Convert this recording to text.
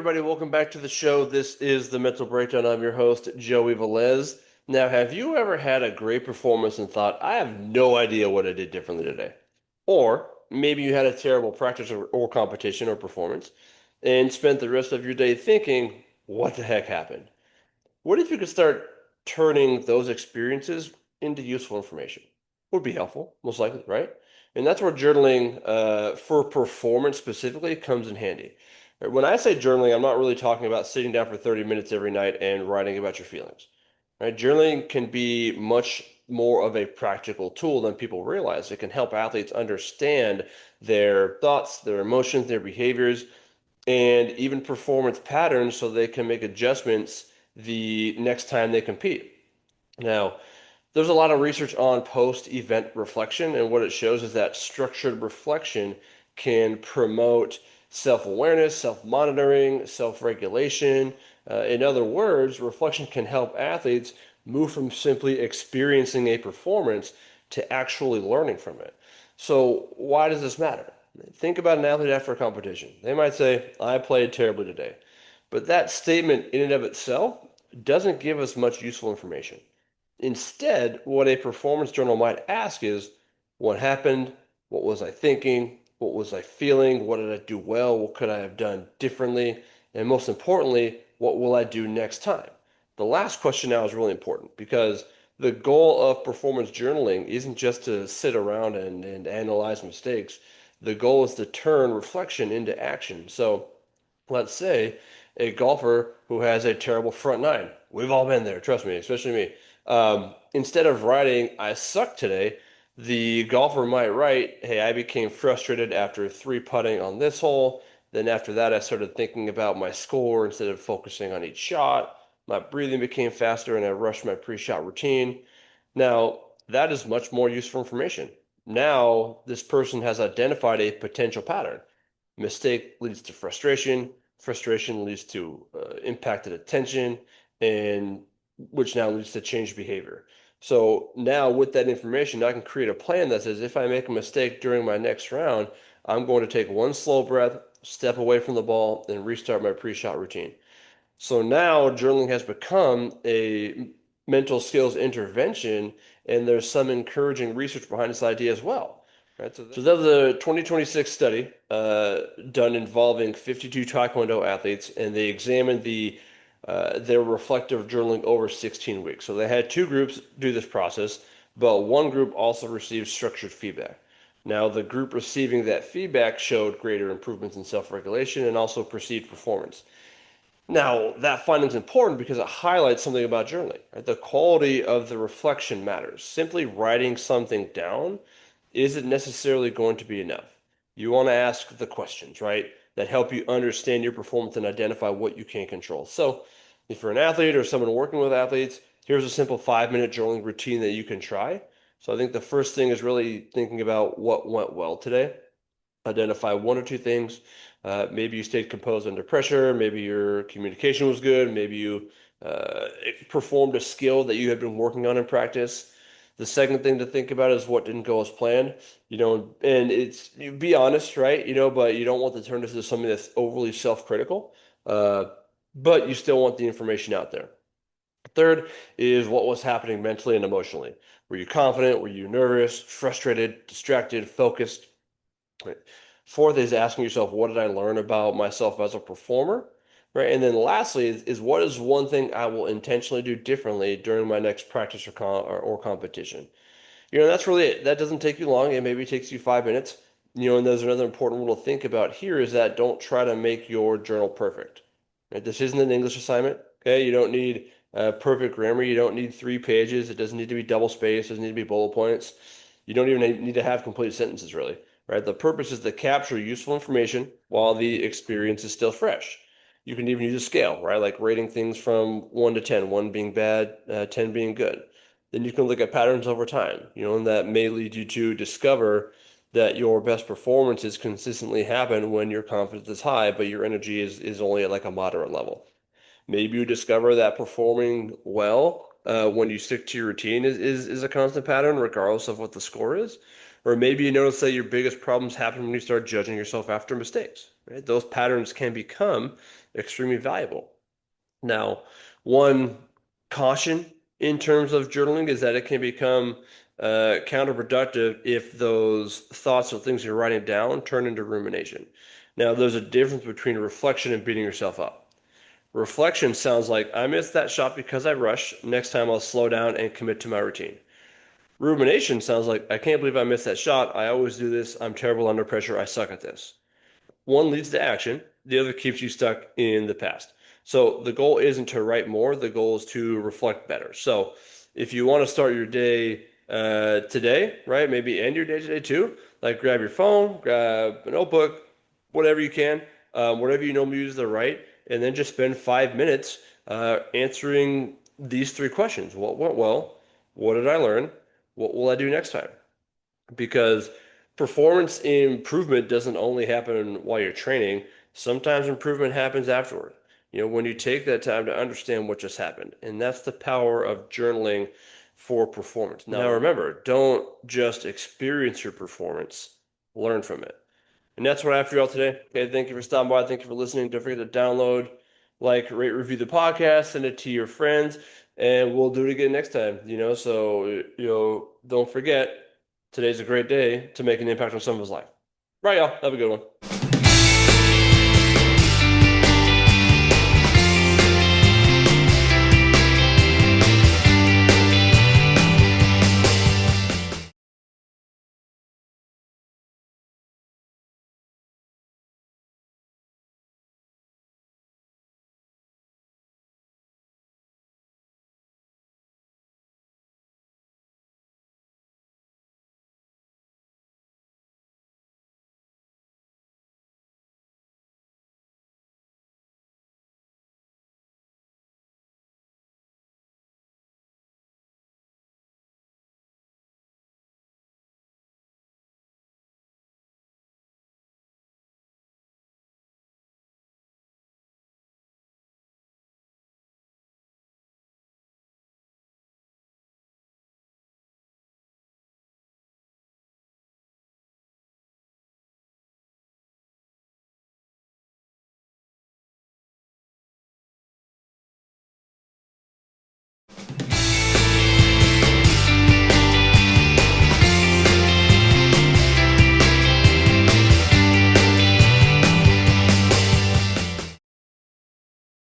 everybody, welcome back to the show. This is the Mental Breakdown. I'm your host, Joey Velez. Now, have you ever had a great performance and thought, I have no idea what I did differently today? Or maybe you had a terrible practice or competition or performance and spent the rest of your day thinking, what the heck happened? What if you could start turning those experiences into useful information? Would be helpful, most likely, right? And that's where journaling for performance specifically comes in handy. Right, when I say journaling, I'm not really talking about sitting down for 30 minutes every night and writing about your feelings. Right? Journaling can be much more of a practical tool than people realize. It can help athletes understand their thoughts, their emotions, their behaviors, and even performance patterns so they can make adjustments the next time they compete. Now, there's a lot of research on post-event reflection, and what it shows is that structured reflection can promote self-awareness, self-monitoring, self-regulation. In other words, reflection can help athletes move from simply experiencing a performance to actually learning from it. So, why does this matter? Think about an athlete after a competition. They might say, I played terribly today. But that statement in and of itself doesn't give us much useful information. Instead, what a performance journal might ask is, what happened? What was I thinking? What was I feeling? What did I do well? What could I have done differently? And most importantly, what will I do next time? The last question now is really important because the goal of performance journaling isn't just to sit around and analyze mistakes. The goal is to turn reflection into action. So let's say a golfer who has a terrible front nine. We've all been there, trust me, especially me. Instead of writing, I suck today, the golfer might write, hey, I became frustrated after three putting on this hole. Then after that, I started thinking about my score instead of focusing on each shot. My breathing became faster and I rushed my pre-shot routine. Now, that is much more useful information. Now, this person has identified a potential pattern. Mistake leads to frustration. Frustration leads to impacted attention, and which now leads to changed behavior. So now with that information, I can create a plan that says if I make a mistake during my next round, I'm going to take one slow breath, step away from the ball, and restart my pre-shot routine. So now journaling has become a mental skills intervention, and there's some encouraging research behind this idea as well. Right? So that was a 2026 study done involving 52 Taekwondo athletes, and they examined their reflective journaling over 16 weeks. So they had two groups do this process, but one group also received structured feedback. Now, the group receiving that feedback showed greater improvements in self-regulation and also perceived performance. Now, that finding is important because it highlights something about journaling. Right? The quality of the reflection matters. Simply writing something down isn't necessarily going to be enough. You want to ask the questions, right, that help you understand your performance and identify what you can control. So, if you're an athlete or someone working with athletes, here's a simple 5-minute journaling routine that you can try. So, I think the first thing is really thinking about what went well today. Identify one or two things. Maybe you stayed composed under pressure. Maybe your communication was good. Maybe you performed a skill that you had been working on in practice. The second thing to think about is what didn't go as planned. And you be honest, right? But you don't want to turn this into something that's overly self-critical. Uh, but you still want the information out there. Third is what was happening mentally and emotionally. Were you confident? Were you nervous, frustrated, distracted, focused? Right. Fourth is asking yourself, what did I learn about myself as a performer? Right. And then lastly is what is one thing I will intentionally do differently during my next practice or competition? That's really it. That doesn't take you long. It maybe takes you 5 minutes. And there's another important rule to think about here is that don't try to make your journal perfect. Right? This isn't an English assignment. Okay. You don't need perfect grammar. You don't need 3 pages. It doesn't need to be double spaced. It doesn't need to be bullet points. You don't even need to have complete sentences, really. Right? The purpose is to capture useful information while the experience is still fresh. You can even use a scale, right? Like rating things from 1 to 10, 1 being bad, 10 being good. Then you can look at patterns over time, and that may lead you to discover that your best performances consistently happen when your confidence is high, but your energy is only at like a moderate level. Maybe you discover that performing well when you stick to your routine is a constant pattern, regardless of what the score is. Or maybe you notice that your biggest problems happen when you start judging yourself after mistakes. right? Those patterns can become extremely valuable. Now, one caution in terms of journaling is that it can become counterproductive if those thoughts or things you're writing down turn into rumination. Now, there's a difference between reflection and beating yourself up. Reflection sounds like I missed that shot because I rushed. Next time I'll slow down and commit to my routine. Rumination sounds like I can't believe I missed that shot. I always do this. I'm terrible under pressure. I suck at this. One leads to action, the other keeps you stuck in the past. So the goal isn't to write more, the goal is to reflect better. So if you want to start your day today, right, maybe end your day today too, like grab your phone, grab a notebook, whatever you can, whatever you normally use to write, and then just spend 5 minutes answering these three questions. What went well? What did I learn? What will I do next time? Because performance improvement doesn't only happen while you're training. Sometimes improvement happens afterward. When you take that time to understand what just happened. And that's the power of journaling for performance. Now, remember, don't just experience your performance, learn from it. And that's what I have for y'all today. Okay, thank you for stopping by. Thank you for listening. Don't forget to download, like, rate, review the podcast, send it to your friends, and we'll do it again next time. So don't forget, today's a great day to make an impact on someone's life. Right, y'all. Have a good one.